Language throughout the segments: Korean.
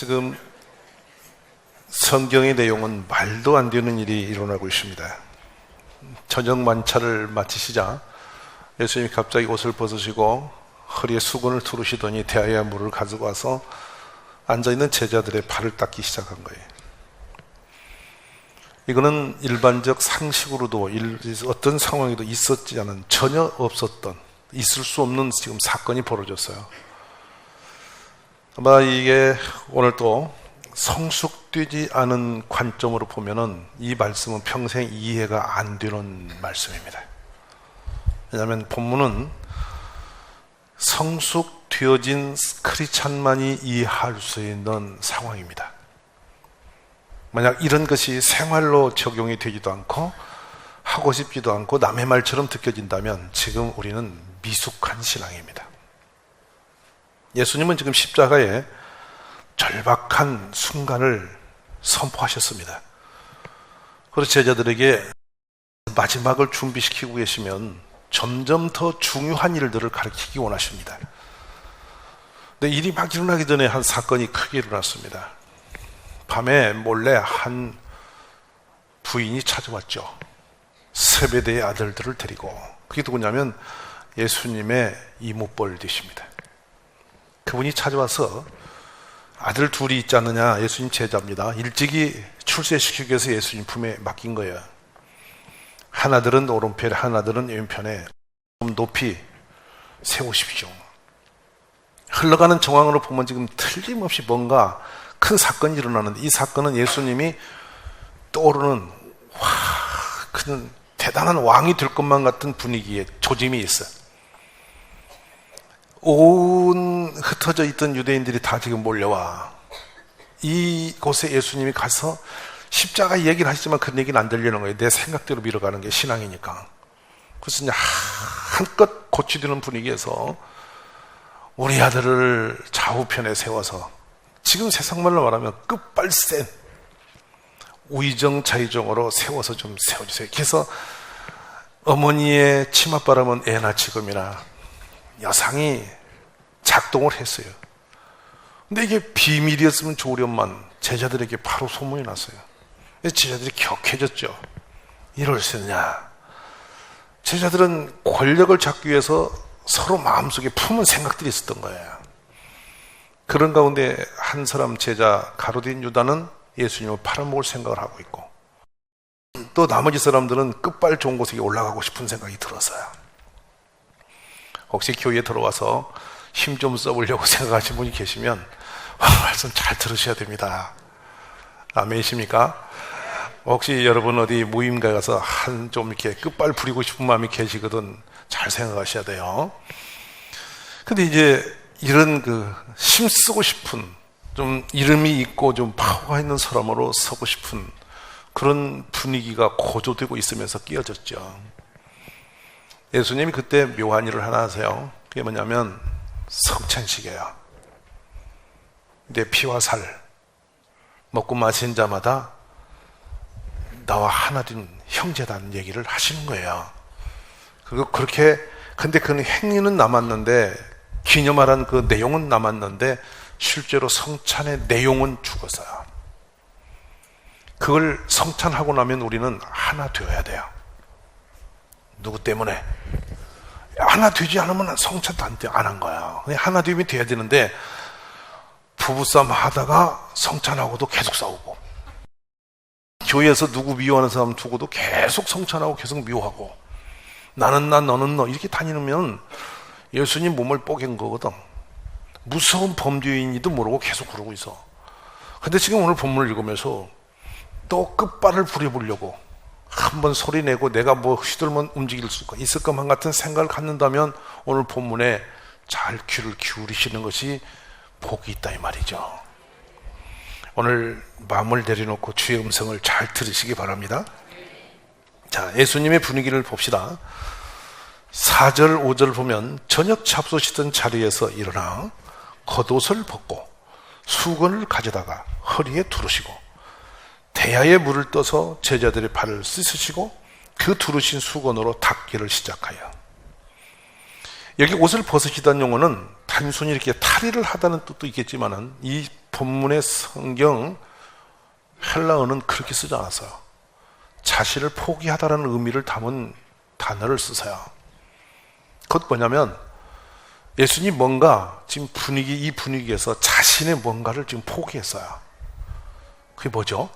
지금 성경의 내용은 말도 안 되는 일이 일어나고 있습니다. 저녁 만찬을 마치시자 예수님이 갑자기 옷을 벗으시고 허리에 수건을 두르시더니 대야의 물을 가지고 와서 앉아있는 제자들의 발을 닦기 시작한 거예요. 이거는 일반적 상식으로도 어떤 상황에도 있었지 않은, 전혀 없었던, 있을 수 없는 지금 사건이 벌어졌어요. 아마 이게 오늘 또 성숙되지 않은 관점으로 보면은 이 말씀은 평생 이해가 안 되는 말씀입니다. 왜냐하면 본문은 성숙되어진 크리스찬만이 이해할 수 있는 상황입니다. 만약 이런 것이 생활로 적용이 되지도 않고 하고 싶지도 않고 남의 말처럼 느껴진다면 지금 우리는 미숙한 신앙입니다. 예수님은 지금 십자가에 절박한 순간을 선포하셨습니다. 그래서 제자들에게 마지막을 준비시키고 계시면 점점 더 중요한 일들을 가르치기 원하십니다. 근데 일이 막 일어나기 전에 한 사건이 크게 일어났습니다. 밤에 몰래 한 부인이 찾아왔죠. 세베대의 아들들을 데리고. 그게 누구냐면 예수님의 이모뻘 되십니다. 그분이 찾아와서 아들 둘이 있지 않느냐, 예수님 제자입니다. 일찍이 출세시키기 위해서 예수님 품에 맡긴 거예요. 하나들은 오른편에 하나들은 왼편에 좀 높이 세우십시오. 흘러가는 정황으로 보면 지금 틀림없이 뭔가 큰 사건이 일어나는데, 이 사건은 예수님이 떠오르는 그는 대단한 왕이 될 것만 같은 분위기에 조짐이 있어요. 온 흩어져 있던 유대인들이 다 지금 몰려와 이곳에 예수님이 가서 십자가 얘기를 하시지만 그 얘기는 안 들리는 거예요. 내 생각대로 밀어가는 게 신앙이니까. 그래서 이제 한껏 고치되는 분위기에서 우리 아들을 좌우편에 세워서, 지금 세상말로 말하면 끝발센 우의정자의정으로 세워서 좀 세워주세요. 그래서 어머니의 치맛바람은 애나 지금이나 여상이 작동을 했어요. 근데 이게 비밀이었으면 좋으련만 제자들에게 바로 소문이 났어요. 제자들이 격해졌죠. 이럴 수 있느냐. 제자들은 권력을 잡기 위해서 서로 마음속에 품은 생각들이 있었던 거예요. 그런 가운데 한 사람 제자 가룟 유다는 예수님을 팔아먹을 생각을 하고 있고, 또 나머지 사람들은 끝발 좋은 곳에 올라가고 싶은 생각이 들었어요. 혹시 교회에 들어와서 힘 좀 써보려고 생각하시는 분이 계시면 말씀 잘 들으셔야 됩니다. 아멘이십니까? 혹시 여러분 어디 모임가에 가서 좀 이렇게 끝발 부리고 싶은 마음이 계시거든 잘 생각하셔야 돼요. 근데 이제 이런 힘쓰고 싶은, 좀 이름이 있고 좀 파워가 있는 사람으로 서고 싶은 그런 분위기가 고조되고 있으면서 끼어졌죠. 예수님이 그때 묘한 일을 하나 하세요. 그게 뭐냐면 성찬식이에요. 내 피와 살 먹고 마신 자마다 나와 하나 된 형제다는 얘기를 하시는 거예요. 그렇게, 근데 그 행위는 남았는데, 기념하라는 그 내용은 남았는데 실제로 성찬의 내용은 죽었어요. 그걸 성찬하고 나면 우리는 하나 되어야 돼요. 누구 때문에? 하나 되지 않으면 성찬도 안 한 거야. 하나 되면 돼야 되는데 부부싸움 하다가 성찬하고도 계속 싸우고, 교회에서 누구 미워하는 사람 두고도 계속 성찬하고 계속 미워하고, 나는 나 너는 너 이렇게 다니면 예수님 몸을 뽀갠 거거든. 무서운 범죄인지도 모르고 계속 그러고 있어. 근데 지금 오늘 본문을 읽으면서 또 끝발을 부려보려고 한번 소리내고 내가 뭐 휘둘면 움직일 수 있을 것만 같은 생각을 갖는다면 오늘 본문에 잘 귀를 기울이시는 것이 복이 있다 이 말이죠. 오늘 마음을 내려놓고 주의 음성을 잘 들으시기 바랍니다. 자, 예수님의 분위기를 봅시다. 4절 5절 보면 저녁 잡수시던 자리에서 일어나 겉옷을 벗고 수건을 가져다가 허리에 두르시고 대야에 물을 떠서 제자들의 발을 씻으시고 그 두르신 수건으로 닦기를 시작하여. 여기 옷을 벗으시다는 용어는 단순히 이렇게 탈의를 하다는 뜻도 있겠지만은 이 본문의 성경 헬라어는 그렇게 쓰지 않았어요. 자신을 포기하다라는 의미를 담은 단어를 쓰세요. 그것 뭐냐면 예수님 뭔가 지금 이 분위기에서 자신의 뭔가를 지금 포기했어요. 그게 뭐죠?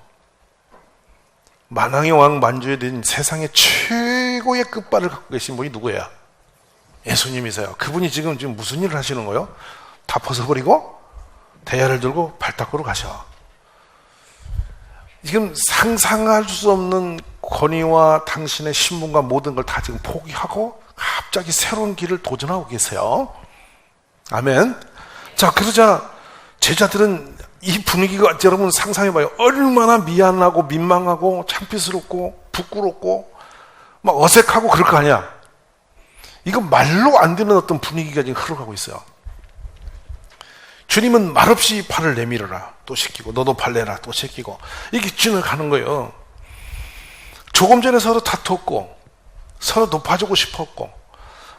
만왕의 왕 만주에 된 세상의 최고의 끝발을 갖고 계신 분이 누구예요? 예수님이세요. 그분이 지금 무슨 일을 하시는 거예요? 다 벗어버리고 대야를 들고 발 닦으러 가셔. 지금 상상할 수 없는 권위와 당신의 신분과 모든 걸 다 지금 포기하고 갑자기 새로운 길을 도전하고 계세요. 아멘. 자, 그러자 제자들은 이 분위기가 여러분 상상해봐요. 얼마나 미안하고 민망하고 창피스럽고 부끄럽고 막 어색하고 그럴 거 아니야. 이거 말로 안 되는 어떤 분위기가 지금 흘러가고 있어요. 주님은 말없이 발을 내밀어라 또 시키고 너도 발 내라 또 시키고 이게 지나가는 거예요. 조금 전에 서로 다퉜고 서로 높아지고 싶었고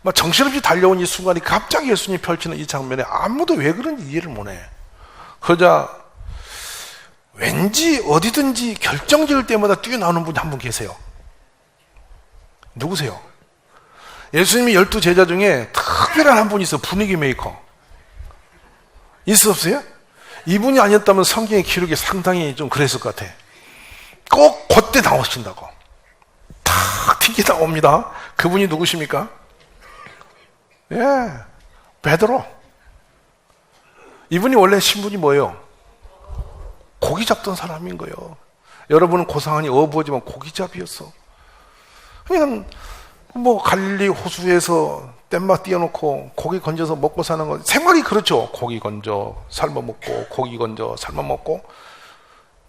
막 정신없이 달려온 이 순간이 갑자기 예수님이 펼치는 이 장면에 아무도 왜 그런지 이해를 못해. 그러자 왠지 어디든지 결정 지을 때마다 뛰어나오는 분이 한 분 계세요. 누구세요? 예수님이 12 제자 중에 특별한 한 분이 있어. 분위기 메이커. 있었어요? 이분이 아니었다면 성경의 기록이 상당히 좀 그랬을 것 같아. 꼭 그때 나오신다고. 탁 튀기 나옵니다. 그분이 누구십니까? 예, 베드로. 이분이 원래 신분이 뭐예요? 고기 잡던 사람인 거예요. 여러분은 고상하니 어부지만 고기잡이였어. 그냥 뭐 갈릴리 호수에서 뗏막 띄워놓고 고기 건져서 먹고 사는 거 생활이 그렇죠. 고기 건져 삶아 먹고 고기 건져 삶아 먹고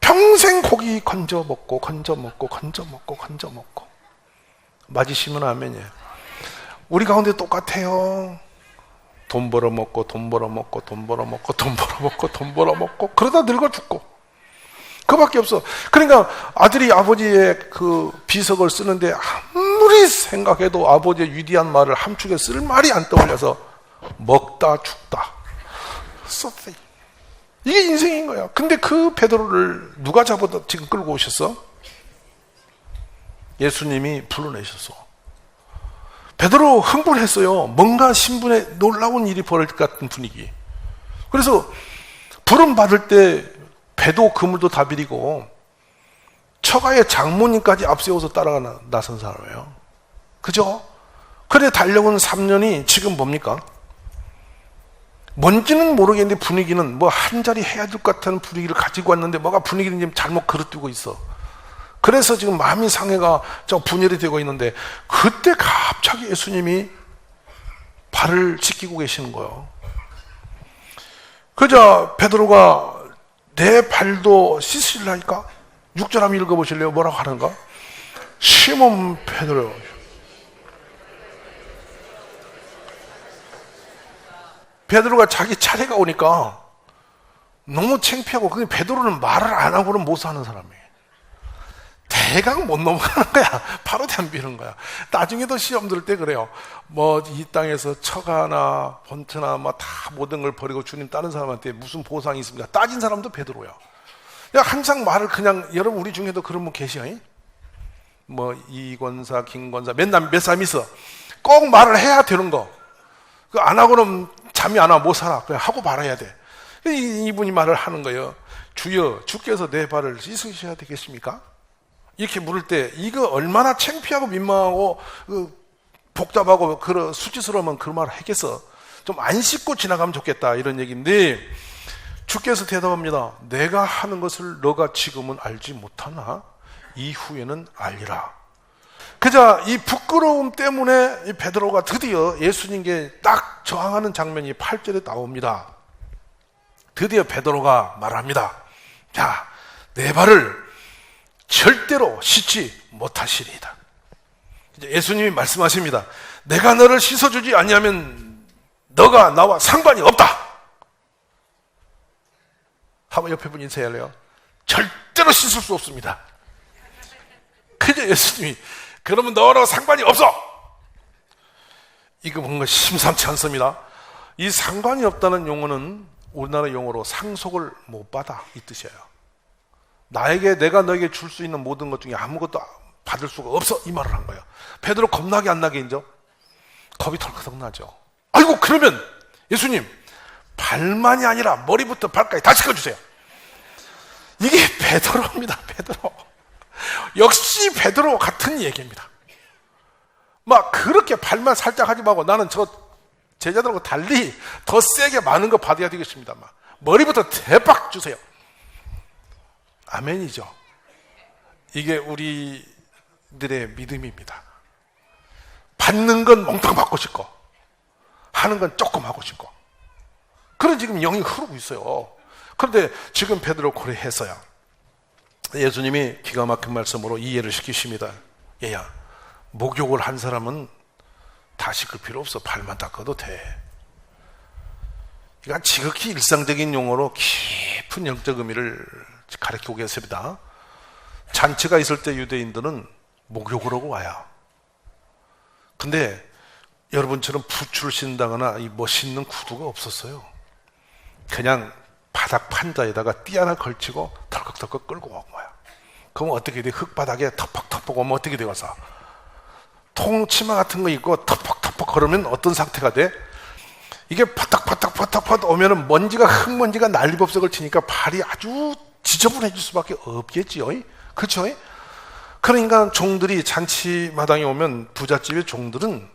평생 고기 건져 먹고 건져 먹고 건져 먹고 건져 먹고. 맞으시면 아멘이에요. 우리 가운데 똑같아요. 돈 벌어 먹고 돈 벌어 먹고 돈 벌어 먹고 돈 벌어 먹고 돈 벌어 먹고 그러다 늙어 죽고 그밖에 없어. 그러니까 아들이 아버지의 그 비석을 쓰는데 아무리 생각해도 아버지의 위대한 말을 함축에 쓸 말이 안 떠올려서 먹다 죽다 썼어요. 이게 인생인 거야. 근데 그 베드로를 누가 잡아다 지금 끌고 오셨어? 예수님이 불러내셨어. 베드로 흥분했어요. 뭔가 신분에 놀라운 일이 벌어질 것 같은 분위기. 그래서 부름 받을 때 배도 그물도 다 비리고 처가의 장모님까지 앞세워서 따라가 나선 사람이에요. 그죠? 그래 달려온 3년이 지금 뭡니까? 뭔지는 모르겠는데 분위기는 뭐 한 자리 해야 될 것 같은 분위기를 가지고 왔는데 뭐가 분위기를 지금 잘못 그릇두고 있어. 그래서 지금 마음이 상해가 분열이 되고 있는데 그때 갑자기 예수님이 발을 씻기고 계시는 거예요. 그러자 베드로가 내 발도 씻으시라니까? 6절 한번 읽어보실래요? 뭐라고 하는가? 시몬 베드로 베드로가 자기 차례가 오니까 너무 창피하고 근데 베드로는 말을 안 하고는 못 사는 사람이에요. 대강 못 넘어가는 거야. 바로 덤비는 거야. 나중에도 시험 들 때 그래요. 뭐 이 땅에서 처가나 본트나 뭐 다 모든 걸 버리고 주님 따른 사람한테 무슨 보상이 있습니까? 따진 사람도 베드로야. 항상 말을 그냥 여러분 우리 중에도 그런 분 계시요. 뭐 이권사, 김권사 맨날 몇 사람 있어. 꼭 말을 해야 되는 거. 그 안 하고는 잠이 안 와 못 살아. 그냥 하고 말아야 돼. 이분이 말을 하는 거예요. 주여, 주께서 내 발을 씻으셔야 되겠습니까? 이렇게 물을 때 이거 얼마나 창피하고 민망하고 복잡하고 수치스러우면 그 말을 했겠어. 좀 안 씻고 지나가면 좋겠다 이런 얘기인데 주께서 대답합니다. 내가 하는 것을 너가 지금은 알지 못하나 이후에는 알리라. 그자 이 부끄러움 때문에 이 베드로가 드디어 예수님께 딱 저항하는 장면이 8절에 나옵니다. 드디어 베드로가 말합니다. 자, 내 발을 절대로 씻지 못하시리이다. 예수님이 말씀하십니다. 내가 너를 씻어주지 아니하면 너가 나와 상관이 없다. 한번 옆에 분 인사할래요? 절대로 씻을 수 없습니다. 그저 예수님이 그러면 너랑 상관이 없어. 이거 뭔가 심상치 않습니다. 이 상관이 없다는 용어는 우리나라 용어로 상속을 못 받아, 이 뜻이에요. 내가 너에게 줄 수 있는 모든 것 중에 아무것도 받을 수가 없어, 이 말을 한 거예요. 베드로 겁나게 안 나게 인죠? 겁이 털컥 나죠. 아이고, 그러면 예수님 발만이 아니라 머리부터 발까지 다 씻어주세요. 이게 베드로입니다. 베드로. 역시 베드로 같은 얘기입니다. 막 그렇게 발만 살짝 하지 말고 나는 저 제자들하고 달리 더 세게 많은 거 받아야 되겠습니다. 막 머리부터 대박 주세요. 아멘이죠. 이게 우리들의 믿음입니다. 받는 건 몽땅 받고 싶고 하는 건 조금 하고 싶고 그런 지금 영이 흐르고 있어요. 그런데 지금 베드로 고려해서요, 예수님이 기가 막힌 말씀으로 이해를 시키십니다. 얘야, 목욕을 한 사람은 다 씻을 필요 없어. 발만 닦아도 돼. 그러니까 지극히 일상적인 용어로 깊은 영적 의미를 가르치고 계십니다. 잔치가 있을 때 유대인들은 목욕을 하고 와요. 근데 여러분처럼 부추를 신다거나 이 멋있는 구두가 없었어요. 그냥 바닥 판자에다가 띠 하나 걸치고 덜컥덜컥 끌고 온 거야. 그럼 어떻게 돼? 흙바닥에 터벅터벅 오면 어떻게 되겠어? 통치마 같은 거 입고 터벅터벅 걸으면 어떤 상태가 돼? 이게 파닥파닥 오면은 먼지가, 흙먼지가 난리법석을 치니까 발이 아주 지저분해질 수밖에 없겠지요. 그렇죠? 그러니까 종들이 잔치마당에 오면 부잣집의 종들은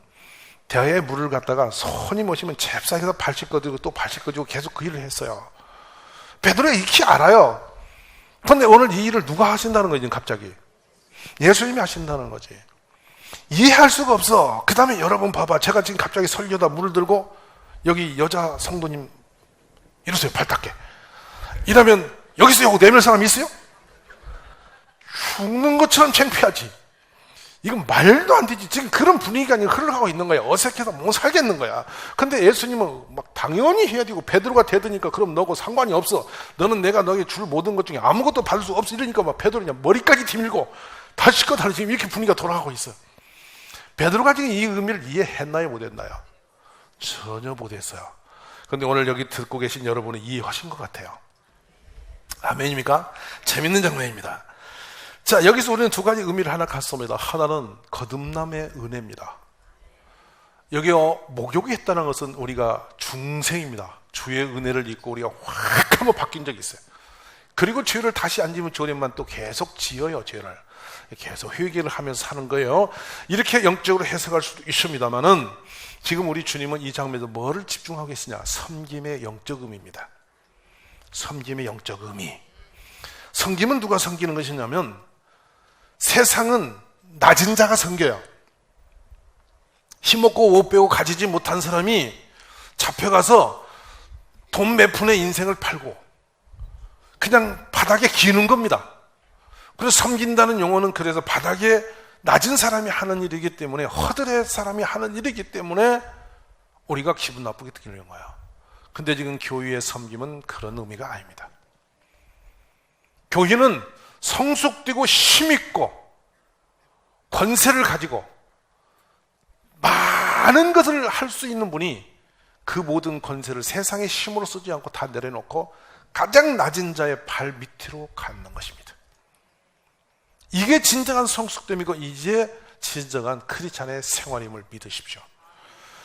대야에 물을 갖다가 손님 오시면 잽싸게서 발 씻겨주고 또 발 씻겨주고 계속 그 일을 했어요. 베드로가 익히 알아요. 그런데 오늘 이 일을 누가 하신다는 거지 갑자기? 예수님이 하신다는 거지. 이해할 수가 없어. 그 다음에 여러분 봐봐. 제가 지금 갑자기 설교다 물을 들고 여기 여자 성도님 이러세요. 발 닦게. 이러면 여기서 요거 내밀 사람 있어요? 죽는 것처럼 창피하지. 이건 말도 안 되지. 지금 그런 분위기가 흘러가고 있는 거야. 어색해서 못 살겠는 거야. 근데 예수님은 막 당연히 해야 되고 베드로가 대드니까 그럼 너하고 상관이 없어. 너는 내가 너에게 줄 모든 것 중에 아무것도 받을 수 없어. 이러니까 막 베드로가 머리까지 디밀고 다 씻고 다르 지금 이렇게 분위기가 돌아가고 있어. 베드로가 지금 이 의미를 이해했나요? 못했나요? 전혀 못했어요. 그런데 오늘 여기 듣고 계신 여러분은 이해하신 것 같아요. 아멘입니까? 재밌는 장면입니다. 자, 여기서 우리는 두 가지 의미를 하나 갖습니다. 하나는 거듭남의 은혜입니다. 여기요, 목욕이 했다는 것은 우리가 중생입니다. 주의 은혜를 입고 우리가 확 한번 바뀐 적이 있어요. 그리고 죄를 다시 안 지면 주님만 또 계속 지어요, 죄를. 계속 회개를 하면서 사는 거예요. 이렇게 영적으로 해석할 수도 있습니다만은 지금 우리 주님은 이 장면에서 뭐를 집중하고 계시냐? 섬김의 영적 의미입니다. 섬김의 영적 의미. 섬김은 누가 섬기는 것이냐면 세상은 낮은 자가 섬겨요. 힘없고 옷 빼고 가지지 못한 사람이 잡혀가서 돈 몇 푼의 인생을 팔고 그냥 바닥에 기는 겁니다. 그래서 섬긴다는 용어는 그래서 바닥에 낮은 사람이 하는 일이기 때문에, 허들의 사람이 하는 일이기 때문에 우리가 기분 나쁘게 느끼는 거야. 근데 지금 교회의 섬김은 그런 의미가 아닙니다. 교회는 성숙되고 힘있고 권세를 가지고 많은 것을 할 수 있는 분이 그 모든 권세를 세상의 힘으로 쓰지 않고 다 내려놓고 가장 낮은 자의 발 밑으로 갖는 것입니다. 이게 진정한 성숙됨이고 이제 진정한 크리스찬의 생활임을 믿으십시오.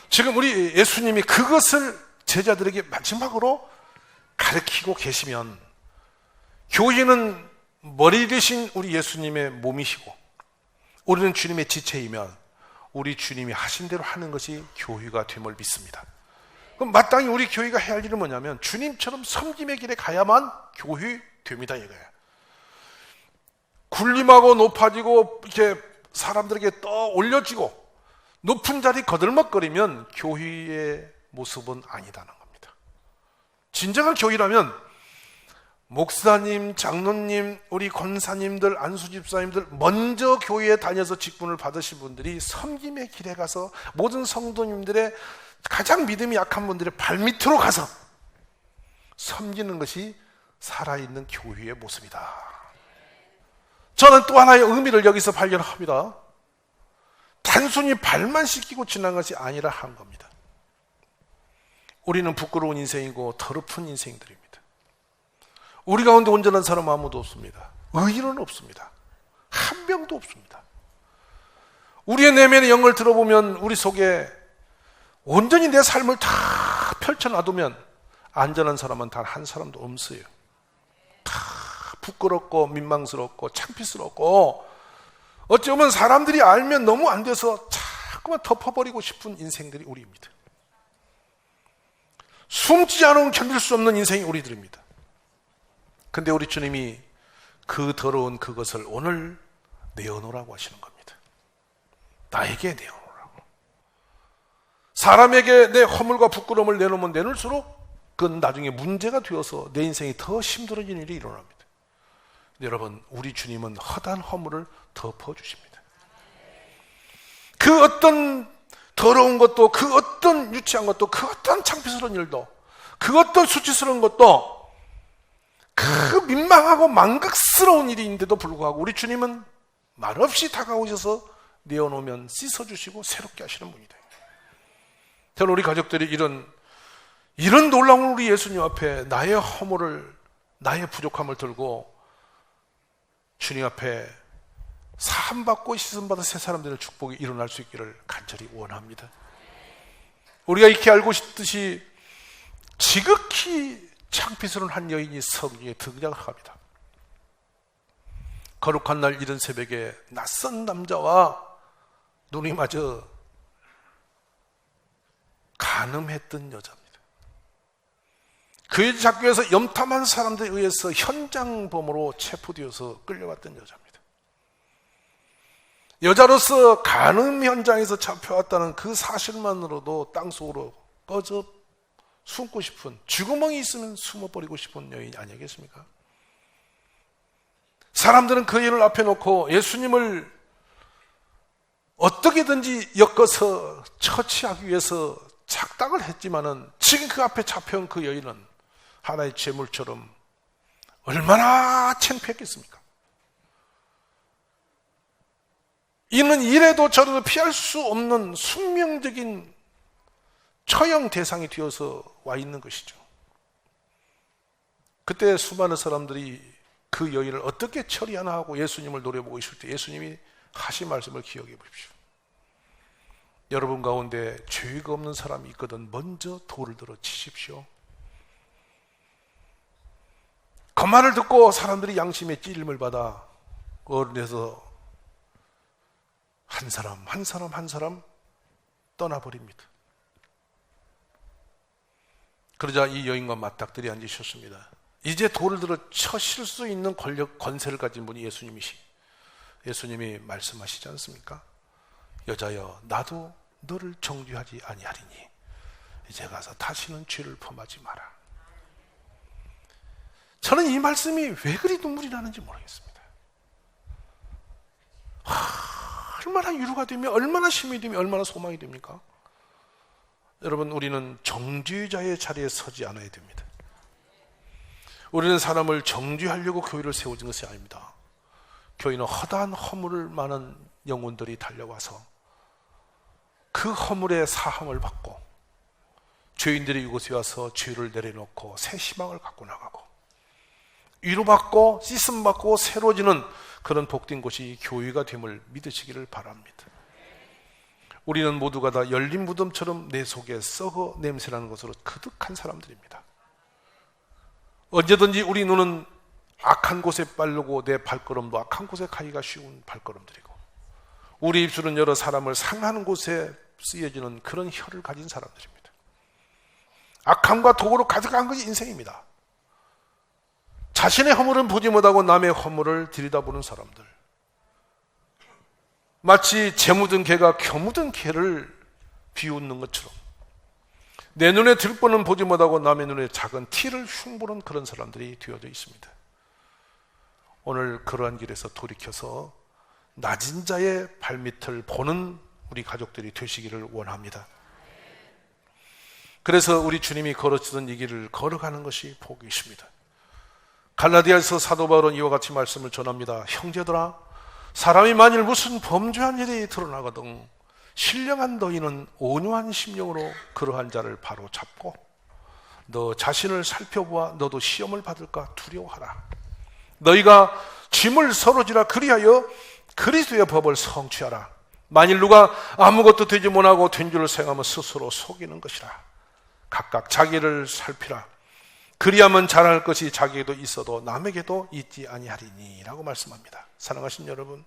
지금 우리 예수님이 그것을 제자들에게 마지막으로 가르치고 계시면, 교회는 머리 대신 우리 예수님의 몸이시고 우리는 주님의 지체이면 우리 주님이 하신 대로 하는 것이 교회가 됨을 믿습니다. 그럼 마땅히 우리 교회가 해야 할 일은 뭐냐면 주님처럼 섬김의 길에 가야만 교회 됩니다, 이거예요. 군림하고 높아지고 이렇게 사람들에게 떠 올려지고 높은 자리 거들먹거리면 교회의 모습은 아니다는 겁니다. 진정한 교회라면 목사님, 장로님, 우리 권사님들, 안수집사님들, 먼저 교회에 다녀서 직분을 받으신 분들이 섬김의 길에 가서 모든 성도님들의 가장 믿음이 약한 분들의 발밑으로 가서 섬기는 것이 살아있는 교회의 모습이다. 저는 또 하나의 의미를 여기서 발견합니다. 단순히 발만 씻기고 지난 것이 아니라 한 겁니다. 우리는 부끄러운 인생이고 더럽은 인생들입니다. 우리 가운데 온전한 사람 아무도 없습니다. 의인은 없습니다. 한 명도 없습니다. 우리의 내면의 영을 들어보면 우리 속에 온전히 내 삶을 다 펼쳐놔두면 안전한 사람은 단 한 사람도 없어요. 다 부끄럽고 민망스럽고 창피스럽고 어쩌면 사람들이 알면 너무 안 돼서 자꾸만 덮어버리고 싶은 인생들이 우리입니다. 숨지 않으면 견딜 수 없는 인생이 우리들입니다. 근데 우리 주님이 그 더러운 그것을 오늘 내어놓으라고 하시는 겁니다. 나에게 내어놓으라고. 사람에게 내 허물과 부끄러움을 내놓으면 내놓을수록 그건 나중에 문제가 되어서 내 인생이 더 힘들어지는 일이 일어납니다. 여러분, 우리 주님은 허다한 허물을 덮어주십니다. 그 어떤 더러운 것도, 그 어떤 유치한 것도, 그 어떤 창피스러운 일도, 그 어떤 수치스러운 것도, 그 민망하고 망극스러운 일인데도 불구하고 우리 주님은 말없이 다가오셔서 내어놓으면 씻어주시고 새롭게 하시는 분이다. 저는 우리 가족들이 이런 놀라운 우리 예수님 앞에 나의 허물을, 나의 부족함을 들고 주님 앞에 사함받고 씻음받아 새 사람들의 축복이 일어날 수 있기를 간절히 원합니다. 우리가 익히 알고 있듯이 지극히 창피스러운 한 여인이 성중에 등장을 합니다. 거룩한 날 이른 새벽에 낯선 남자와 눈이 마저 간음했던 여자입니다. 그 여자 잡기 위해서 염탐한 사람들에 의해서 현장범으로 체포되어서 끌려갔던 여자입니다. 여자로서 간음 현장에서 잡혀왔다는 그 사실만으로도 땅속으로 꺼져 숨고 싶은, 쥐구멍이 있으면 숨어버리고 싶은 여인이 아니겠습니까? 사람들은 그 여인을 앞에 놓고 예수님을 어떻게든지 엮어서 처치하기 위해서 착각을 했지만은 지금 그 앞에 잡혀온 그 여인은 하나의 재물처럼 얼마나 창피했겠습니까? 이는 이래도 저래도 피할 수 없는 숙명적인 처형 대상이 되어서 와 있는 것이죠. 그때 수많은 사람들이 그 여인을 어떻게 처리하나 하고 예수님을 노려보고 있을 때 예수님이 하신 말씀을 기억해 보십시오. 여러분 가운데 죄가 없는 사람이 있거든 먼저 돌을 들어 치십시오. 그 말을 듣고 사람들이 양심의 찔림을 받아 어른에서 한 사람 떠나버립니다. 그러자 이 여인과 맞닥뜨리 앉으셨습니다. 이제 돌을 들어 쳐실 수 있는 권세를 가진 분이 예수님이 말씀하시지 않습니까? 여자여, 나도 너를 정죄하지 아니하리니 이제 가서 다시는 죄를 범하지 마라. 저는 이 말씀이 왜 그리 눈물이 나는지 모르겠습니다. 얼마나 위로가 되며 얼마나 힘이 되며 얼마나 소망이 됩니까? 여러분, 우리는 정죄자의 자리에 서지 않아야 됩니다. 우리는 사람을 정죄하려고 교회를 세워진 것이 아닙니다. 교회는 허다한 허물을 많은 영혼들이 달려와서 그 허물의 사함을 받고 죄인들이 이곳에 와서 죄를 내려놓고 새 희망을 갖고 나가고 위로받고 씻음받고 새로워지는 그런 복된 곳이 교회가 됨을 믿으시기를 바랍니다. 우리는 모두가 다 열린 무덤처럼 내 속에 썩어 냄새나는 것으로 그득한 사람들입니다. 언제든지 우리 눈은 악한 곳에 빠르고 내 발걸음도 악한 곳에 가기가 쉬운 발걸음들이고 우리 입술은 여러 사람을 상하는 곳에 쓰여지는 그런 혀를 가진 사람들입니다. 악함과 도구로 가득한 것이 인생입니다. 자신의 허물은 보지 못하고 남의 허물을 들여다보는 사람들, 마치 재 묻은 개가 겨 묻은 개를 비웃는 것처럼 내 눈에 들보는 보지 못하고 남의 눈에 작은 티를 흉보는 그런 사람들이 되어져 있습니다. 오늘 그러한 길에서 돌이켜서 낮은 자의 발밑을 보는 우리 가족들이 되시기를 원합니다. 그래서 우리 주님이 걸어주던 이 길을 걸어가는 것이 복이십니다. 갈라디아에서 사도 바울은 이와 같이 말씀을 전합니다. 형제들아, 사람이 만일 무슨 범죄한 일이 드러나거든 신령한 너희는 온유한 심령으로 그러한 자를 바로 잡고 너 자신을 살펴보아 너도 시험을 받을까 두려워하라. 너희가 짐을 서로 지라. 그리하여 그리스도의 법을 성취하라. 만일 누가 아무것도 되지 못하고 된 줄을 생각하면 스스로 속이는 것이라. 각각 자기를 살피라. 그리하면 잘할 것이 자기에게도 있어도 남에게도 있지 아니하리니 라고 말씀합니다. 사랑하신 여러분,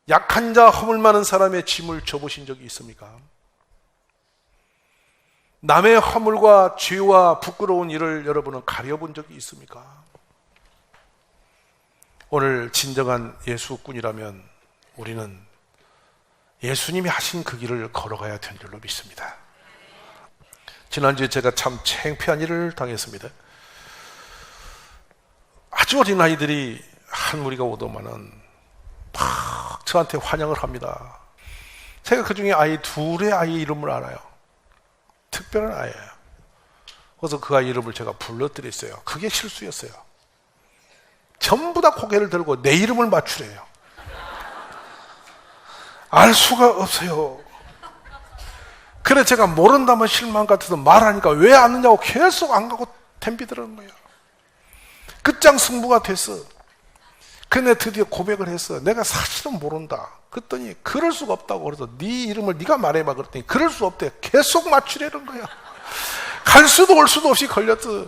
약한 자, 허물 많은 사람의 짐을 져보신 적이 있습니까? 남의 허물과 죄와 부끄러운 일을 여러분은 가려본 적이 있습니까? 오늘 진정한 예수꾼이라면 우리는 예수님이 하신 그 길을 걸어가야 되는 줄로 믿습니다. 지난주에 제가 참 창피한 일을 당했습니다. 아주 어린 아이들이 한 무리가 오더만은 막 저한테 환영을 합니다. 제가 그 중에 둘의 아이 이름을 알아요. 특별한 아이예요. 그래서 그 아이 이름을 제가 불러드렸어요. 그게 실수였어요. 전부 다 고개를 들고 내 이름을 맞추래요. 알 수가 없어요. 그래 제가 모른다면 실망 같아서 말하니까 왜 아느냐고 계속 안 가고 덤비더라는 거예요. 끝장 승부가 됐어. 근데 드디어 고백을 했어. 내가 사실은 모른다. 그랬더니 그럴 수가 없다고. 그래서 네 이름을 네가 말해봐. 그랬더니 그럴 수 없대. 계속 맞추려는 거야. 갈 수도 올 수도 없이 걸렸어.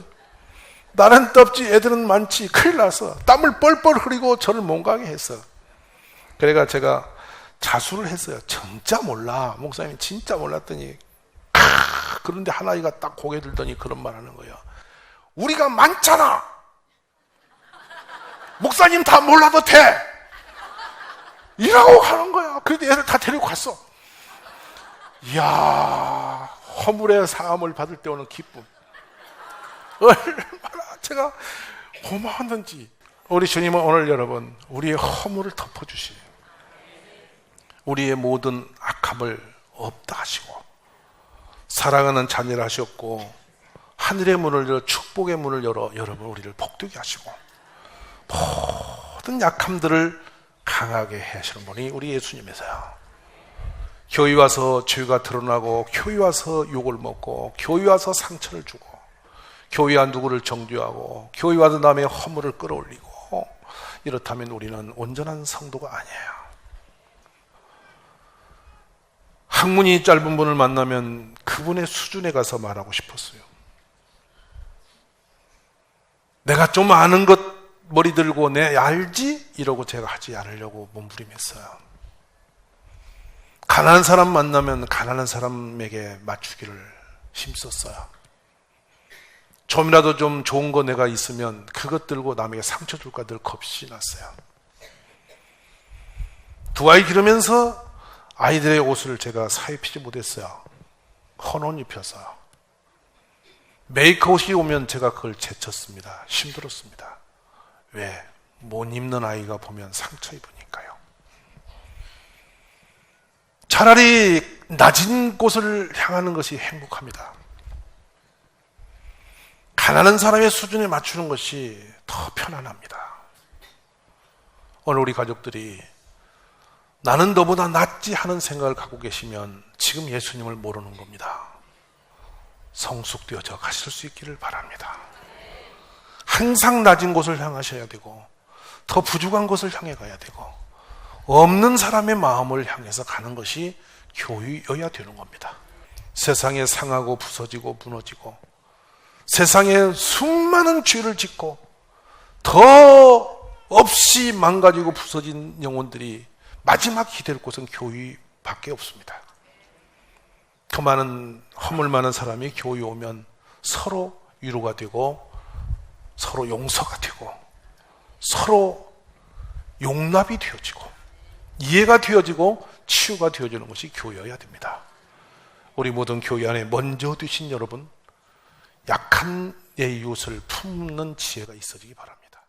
나는 덥지 애들은 많지. 큰일 났어. 땀을 뻘뻘 흘리고 저를 못 가게 했어. 그래가 제가 자수를 했어요. 진짜 몰라. 목사님이 진짜 몰랐더니 그런데 하나이가 딱 고개 들더니 그런 말 하는 거예요. 우리가 많잖아. 목사님 다 몰라도 돼. 이라고 하는 거야. 그래도 애들 다 데리고 갔어. 이야, 허물의 사함을 받을 때 오는 기쁨. 얼마나 제가 고마웠는지. 우리 주님은 오늘 여러분 우리의 허물을 덮어주시네요. 우리의 모든 악함을 없다 하시고 사랑하는 자녀를 하셨고 하늘의 문을 열어 축복의 문을 열어 여러분 우리를 복되게 하시고 모든 약함들을 강하게 하시는 분이 우리 예수님이세요. 교회 와서 죄가 드러나고 교회 와서 욕을 먹고 교회 와서 상처를 주고 교회 와 누구를 정죄하고 교회 와서 남의 허물을 끌어올리고 이렇다면 우리는 온전한 성도가 아니에요. 학문이 짧은 분을 만나면 그분의 수준에 가서 말하고 싶었어요. 내가 좀 아는 것 머리 들고 내 알지? 이러고 제가 하지 않으려고 몸부림했어요. 가난한 사람 만나면 가난한 사람에게 맞추기를 힘썼어요. 좀이라도 좀 좋은 거 내가 있으면 그것 들고 남에게 상처 줄까 늘 겁이 났어요. 두 아이 기르면서 아이들의 옷을 제가 사입히지 못했어요. 헌옷 입혀서. 메이크업이 오면 제가 그걸 제쳤습니다. 힘들었습니다. 왜? 못 입는 아이가 보면 상처 입으니까요. 차라리 낮은 곳을 향하는 것이 행복합니다. 가난한 사람의 수준에 맞추는 것이 더 편안합니다. 오늘 우리 가족들이 나는 너보다 낫지 하는 생각을 갖고 계시면 지금 예수님을 모르는 겁니다. 성숙되어져 가실 수 있기를 바랍니다. 항상 낮은 곳을 향하셔야 되고 더 부족한 곳을 향해 가야 되고 없는 사람의 마음을 향해서 가는 것이 교회여야 되는 겁니다. 세상에 상하고 부서지고 무너지고 세상에 수많은 죄를 짓고 더 없이 망가지고 부서진 영혼들이 마지막 기댈 곳은 교회밖에 없습니다. 그 많은 허물 많은 사람이 교회에 오면 서로 위로가 되고 서로 용서가 되고 서로 용납이 되어지고 이해가 되어지고 치유가 되어지는 것이 교회여야 됩니다. 우리 모든 교회 안에 먼저 되신 여러분, 약한 내 이웃을 품는 지혜가 있어지기 바랍니다.